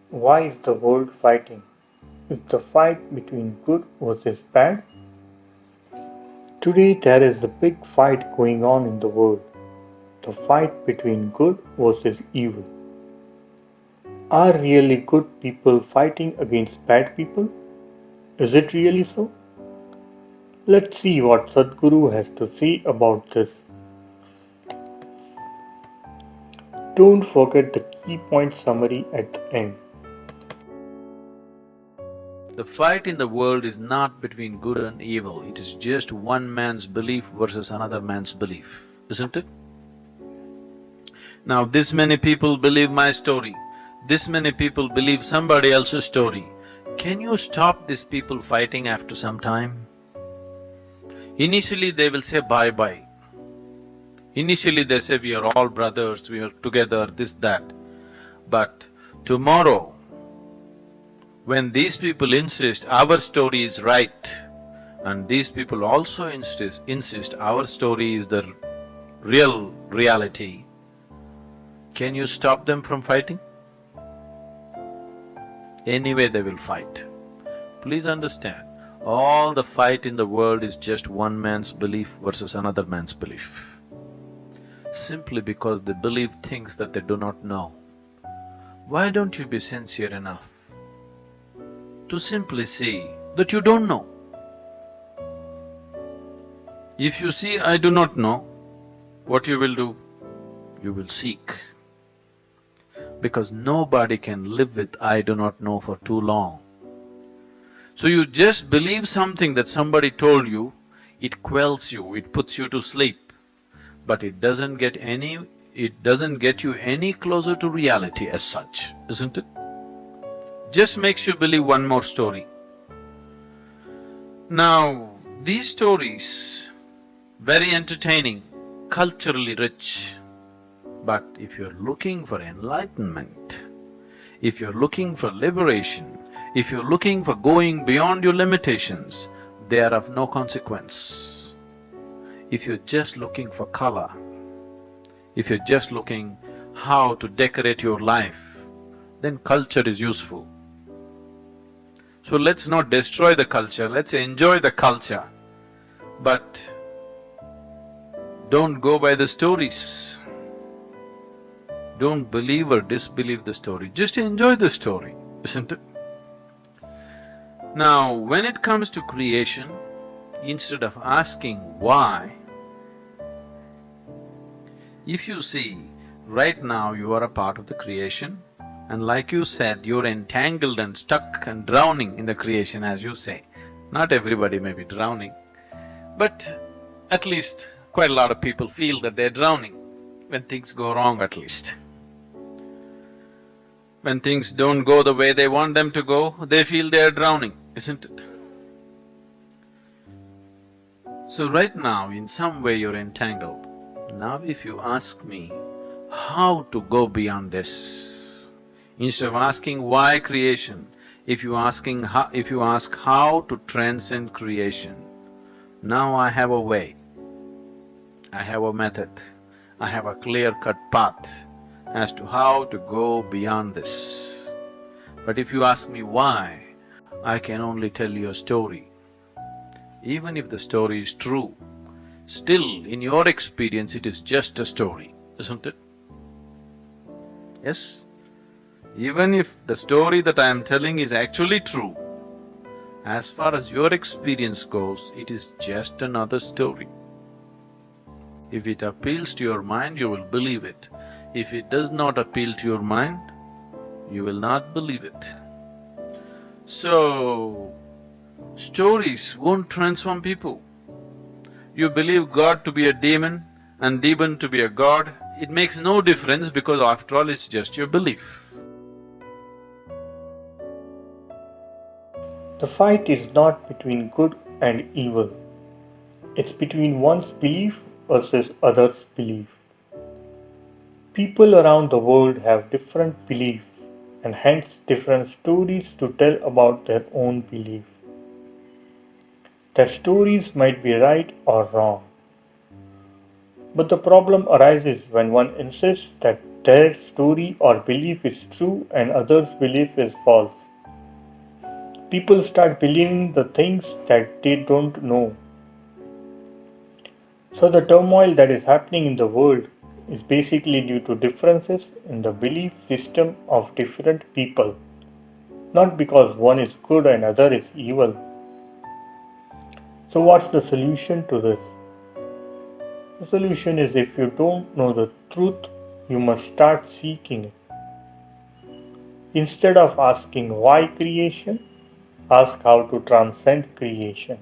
Why is the world fighting? Is the fight between good versus bad? Today there is a big fight going on in the world. The fight between good versus evil. Are really good people fighting against bad people? Is it really so? Let's see what Sadhguru has to say about this. Don't forget the key point summary at the end. The fight in the world is not between good and evil, it is just one man's belief versus another man's belief, isn't it? Now, this many people believe my story, this many people believe somebody else's story. Can you stop these people fighting after some time? Initially, they will say bye-bye. Initially, they say we are all brothers, we are together, this, that. But tomorrow, when these people insist our story is right, and these people also insist our story is the real reality, can you stop them from fighting? Anyway, they will fight. Please understand, all the fight in the world is just one man's belief versus another man's belief. Simply because they believe things that they do not know. Why don't you be sincere enough to simply see that you don't know? If you see, I do not know, what you will do? You will seek. Because nobody can live with I do not know for too long. So you just believe something that somebody told you, it quells you, it puts you to sleep, but it doesn't get you any closer to reality as such, isn't it? Just makes you believe one more story. Now, these stories, very entertaining, culturally rich, but if you're looking for enlightenment, if you're looking for liberation, if you're looking for going beyond your limitations, they are of no consequence. If you're just looking for color, if you're just looking how to decorate your life, then culture is useful. So let's not destroy the culture, let's enjoy the culture, but don't go by the stories. Don't believe or disbelieve the story, just enjoy the story, isn't it? Now, when it comes to creation, instead of asking why, if you see, right now you are a part of the creation, and like you said, you're entangled and stuck and drowning in the creation, as you say. Not everybody may be drowning, but at least quite a lot of people feel that they're drowning when things go wrong, at least. When things don't go the way they want them to go, they feel they're drowning, isn't it? So right now, in some way you're entangled. Now if you ask me how to go beyond this, instead of asking why creation, if you ask how to transcend creation, now I have a way, I have a method, I have a clear-cut path as to how to go beyond this. But if you ask me why, I can only tell you a story. Even if the story is true, still in your experience it is just a story, isn't it? Yes? Even if the story that I am telling is actually true, as far as your experience goes, it is just another story. If it appeals to your mind, you will believe it. If it does not appeal to your mind, you will not believe it. So, stories won't transform people. You believe God to be a demon and demon to be a god, it makes no difference because after all it's just your belief. The fight is not between good and evil. It's between one's belief versus others' belief. People around the world have different beliefs and hence different stories to tell about their own belief. Their stories might be right or wrong. But the problem arises when one insists that their story or belief is true and others' belief is false. People start believing the things that they don't know. So the turmoil that is happening in the world is basically due to differences in the belief system of different people, not because one is good and other is evil. So what's the solution to this? The solution is if you don't know the truth, you must start seeking it. Instead of asking why creation, ask how to transcend creation.